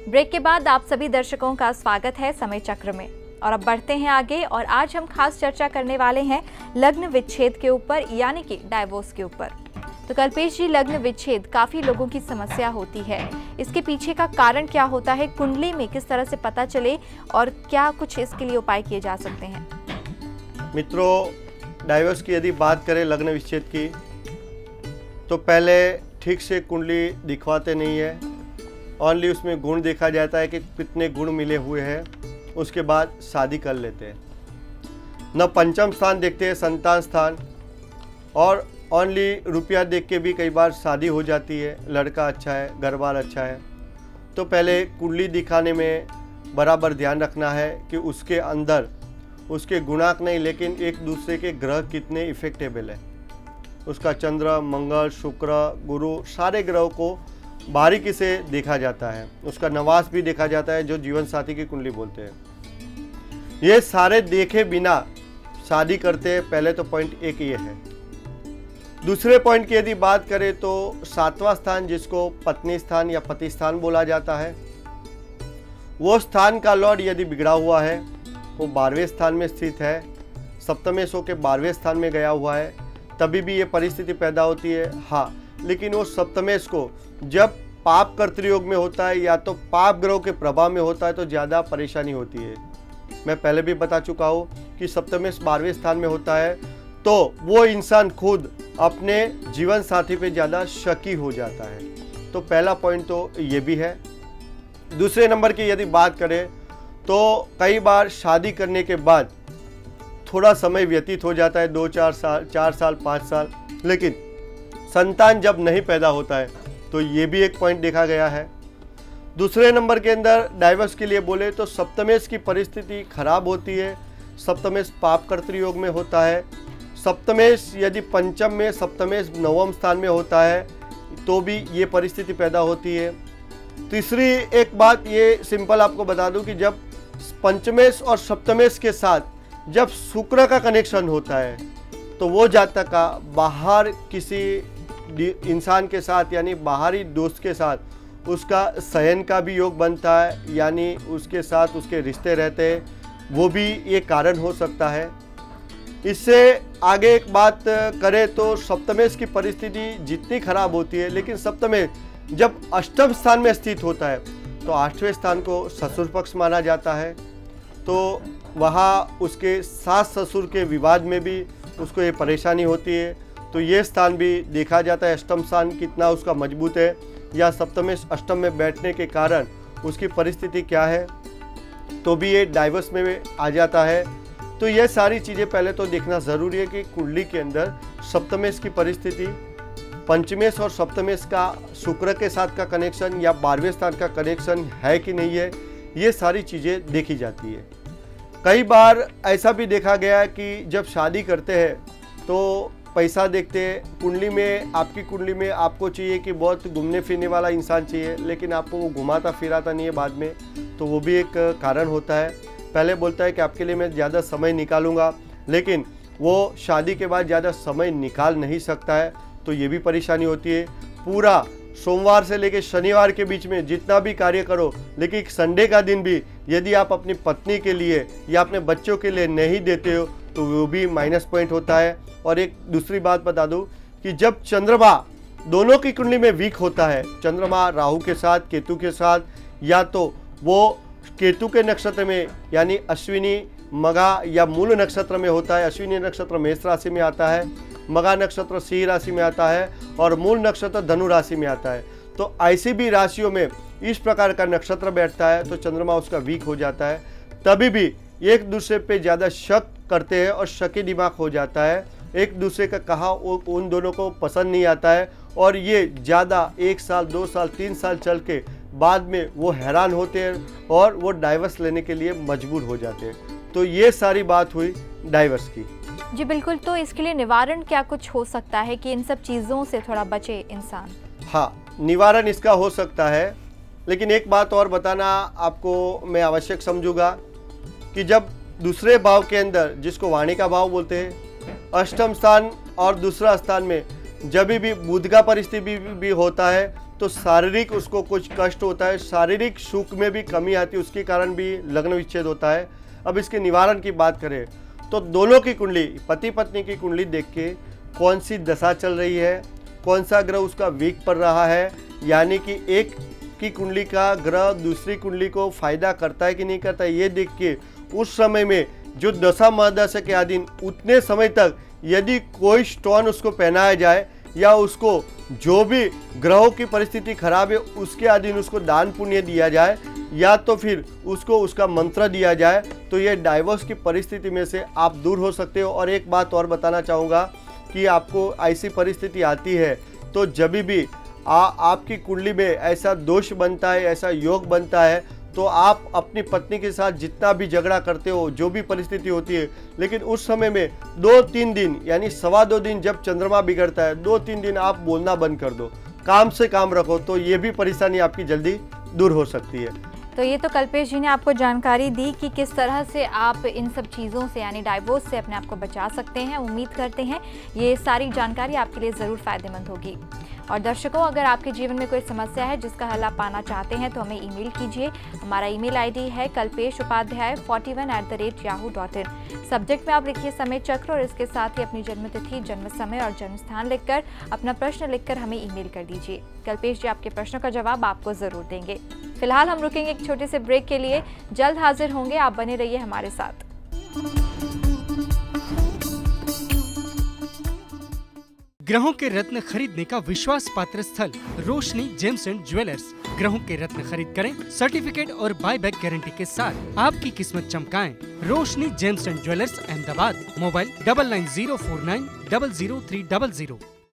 Break के बाद आप सभी दर्शकों का स्वागत है समय चक्र में। और अब बढ़ते हैं आगे और आज हम खास चर्चा करने वाले हैं लग्न विच्छेद के ऊपर, यानी कि डाइवोर्स के ऊपर। तो कल्पेश जी, लग्न विच्छेद काफी लोगों की समस्या होती है। इसके पीछे का कारण क्या होता है, कुंडली में किस तरह से पता चले और क्या कुछ इसके लिए उपाय किए जा सकते हैं? मित्रों, डाइवोर्स की यदि बात करें लग्न विच्छेद की, तो पहले ठीक से कुंडली दिखवाते नहीं है, ओनली उसमें गुण देखा जाता है कि कितने गुण मिले हुए हैं, उसके बाद शादी कर लेते हैं। न पंचम स्थान देखते हैं, संतान स्थान, और ओनली रुपया देख के भी कई बार शादी हो जाती है। लड़का अच्छा है, घर बार अच्छा है, तो पहले कुंडली दिखाने में बराबर ध्यान रखना है कि उसके अंदर उसके गुणांक नहीं, लेकिन एक दूसरे के ग्रह कितने इफेक्टेबल है। उसका चंद्र, मंगल, शुक्र, गुरु, सारे ग्रहों को बारीकी से देखा जाता है। उसका नवास भी देखा जाता है, जो जीवन साथी की कुंडली बोलते हैं। ये सारे देखे बिना शादी करते हैं, पहले तो पॉइंट एक ये है। दूसरे पॉइंट की यदि बात करें तो 7वां स्थान, जिसको पत्नी स्थान या पति स्थान बोला जाता है, वो स्थान का लॉर्ड यदि बिगड़ा हुआ है, वो 12वें स्थान में स्थित है, सप्तमेश होकर 12वें स्थान में गया हुआ है, तभी भी ये परिस्थिति पैदा होती है। हाँ, लेकिन वो सप्तमेश को जब पाप कर्तृयोग में होता है या तो पाप ग्रहों के प्रभाव में होता है तो ज़्यादा परेशानी होती है। मैं पहले भी बता चुका हूँ कि सप्तमेश 12वें स्थान में होता है तो वो इंसान खुद अपने जीवन साथी पे ज़्यादा शकी हो जाता है। तो पहला पॉइंट तो ये भी है। दूसरे नंबर की यदि बात करें तो कई बार शादी करने के बाद थोड़ा समय व्यतीत हो जाता है, 2-4 साल, 4 साल, 5 साल, लेकिन संतान जब नहीं पैदा होता है तो ये भी एक पॉइंट देखा गया है। दूसरे नंबर के अंदर डाइवोर्स के लिए बोले तो सप्तमेश की परिस्थिति खराब होती है। सप्तमेश पाप कर्तृयोग में होता है। सप्तमेश यदि पंचम में, सप्तमेश 9वें स्थान में होता है तो भी ये परिस्थिति पैदा होती है। तीसरी एक बात ये सिंपल आपको बता दूं कि जब पंचमेश और सप्तमेश के साथ जब शुक्र का कनेक्शन होता है तो वो जातक का बाहर किसी इंसान के साथ, यानी बाहरी दोस्त के साथ उसका शयन का भी योग बनता है, यानी उसके साथ उसके रिश्ते रहते हैं, वो भी ये कारण हो सकता है। इससे आगे एक बात करें तो सप्तमेश की परिस्थिति जितनी खराब होती है, लेकिन सप्तमेश जब अष्टम स्थान में स्थित होता है तो 8वें स्थान को ससुर पक्ष माना जाता है, तो वहाँ उसके सास ससुर के विवाद में भी उसको ये परेशानी होती है। तो ये स्थान भी देखा जाता है, अष्टम स्थान कितना उसका मजबूत है या सप्तमेश अष्टम में बैठने के कारण उसकी परिस्थिति क्या है, तो भी ये डाइवोर्स में आ जाता है। तो ये सारी चीज़ें पहले तो देखना ज़रूरी है कि कुंडली के अंदर सप्तमेश की परिस्थिति, पंचमेश और सप्तमेश का शुक्र के साथ का कनेक्शन या 12वें स्थान का कनेक्शन है कि नहीं है, ये सारी चीज़ें देखी जाती है। कई बार ऐसा भी देखा गया है कि जब शादी करते हैं तो पैसा देखते हैं। कुंडली में, आपकी कुंडली में आपको चाहिए कि बहुत घूमने फिरने वाला इंसान चाहिए, लेकिन आपको वो घुमाता फिराता नहीं है बाद में, तो वो भी एक कारण होता है। पहले बोलता है कि आपके लिए मैं ज़्यादा समय निकालूंगा, लेकिन वो शादी के बाद ज़्यादा समय निकाल नहीं सकता है, तो ये भी परेशानी होती है। पूरा सोमवार से लेकर शनिवार के बीच में जितना भी कार्य करो, लेकिन संडे का दिन भी यदि आप अपनी पत्नी के लिए या अपने बच्चों के लिए नहीं देते हो तो वो भी माइनस पॉइंट होता है। और एक दूसरी बात बता दूं कि जब चंद्रमा दोनों की कुंडली में वीक होता है, चंद्रमा राहु के साथ, केतु के साथ, या तो वो केतु के नक्षत्र में यानी अश्विनी, मघा या मूल नक्षत्र में होता है। अश्विनी नक्षत्र मेष राशि में आता है, मघा नक्षत्र सिंह राशि में आता है और मूल नक्षत्र धनु राशि में आता है। तो ऐसी भी राशियों में इस प्रकार का नक्षत्र बैठता है तो चंद्रमा उसका वीक हो जाता है, तभी भी एक दूसरे पे ज़्यादा शक करते हैं और शकी दिमाग हो जाता है। एक दूसरे का कहा उन दोनों को पसंद नहीं आता है और ये ज़्यादा 1 साल, 2 साल, 3 साल चल के बाद में वो हैरान होते हैं और वो डाइवोर्स लेने के लिए मजबूर हो जाते हैं। तो ये सारी बात हुई डाइवोर्स की। जी बिल्कुल, तो इसके लिए निवारण क्या कुछ हो सकता है कि इन सब चीज़ों से थोड़ा बचे इंसान? हाँ, निवारण इसका हो सकता है, लेकिन एक बात और बताना आपको मैं आवश्यक समझूंगा कि जब दूसरे भाव के अंदर, जिसको वाणी का भाव बोलते हैं, अष्टम स्थान और दूसरा स्थान में जब भी बुध का परिस्थिति भी होता है तो शारीरिक उसको कुछ कष्ट होता है, शारीरिक सुख में भी कमी आती है, उसके कारण भी लग्न विच्छेद होता है। अब इसके निवारण की बात करें तो दोनों की कुंडली, पति पत्नी की कुंडली देख के कौन सी दशा चल रही है, कौन सा ग्रह उसका वीक पड़ रहा है, यानी कि एक की कुंडली का ग्रह दूसरी कुंडली को फायदा करता है कि नहीं करता है, ये देख के उस समय में जो दशा महादशा के अधीन उतने समय तक यदि कोई स्टोन उसको पहनाया जाए या उसको जो भी ग्रहों की परिस्थिति खराब है उसके अधीन उसको दान पुण्य दिया जाए या तो फिर उसको उसका मंत्र दिया जाए तो ये डाइवोर्स की परिस्थिति में से आप दूर हो सकते हो। और एक बात और बताना चाहूँगा कि आपको ऐसी परिस्थिति आती है तो जब भी आपकी कुंडली में ऐसा दोष बनता है, ऐसा योग बनता है, तो आप अपनी पत्नी के साथ जितना भी झगड़ा करते हो, जो भी परिस्थिति होती है, लेकिन उस समय में 2-3 दिन यानी 2.25 दिन जब चंद्रमा बिगड़ता है 2-3 दिन आप बोलना बंद कर दो, काम से काम रखो, तो ये भी परेशानी आपकी जल्दी दूर हो सकती है। तो ये तो कल्पेश जी ने आपको जानकारी दी कि किस तरह से आप इन सब चीज़ों से यानी डाइवोर्स से अपने आप को बचा सकते हैं। उम्मीद करते हैं ये सारी जानकारी आपके लिए ज़रूर फायदेमंद होगी। और दर्शकों, अगर आपके जीवन में कोई समस्या है जिसका हल आप पाना चाहते हैं तो हमें ईमेल कीजिए। हमारा ईमेल आईडी है kalpeshupadhyay41@yahoo.in। सब्जेक्ट में आप लिखिए समय चक्र और इसके साथ ही अपनी जन्मतिथि, जन्म समय और जन्म स्थान लिखकर अपना प्रश्न लिखकर हमें ईमेल कर दीजिए। कल्पेश जी आपके प्रश्नों का जवाब आपको ज़रूर देंगे। फिलहाल हम रुकेंगे एक छोटे से ब्रेक के लिए, जल्द हाजिर होंगे, आप बने रहिए हमारे साथ। ग्रहों के रत्न खरीदने का विश्वास पात्र स्थल रोशनी जेम्स एंड ज्वेलर्स। ग्रहों के रत्न खरीद करें सर्टिफिकेट और बायबैक गारंटी के साथ, आपकी किस्मत चमकाएं। Roshni gems and jewellers, Ahmedabad. Mobile 9904900300।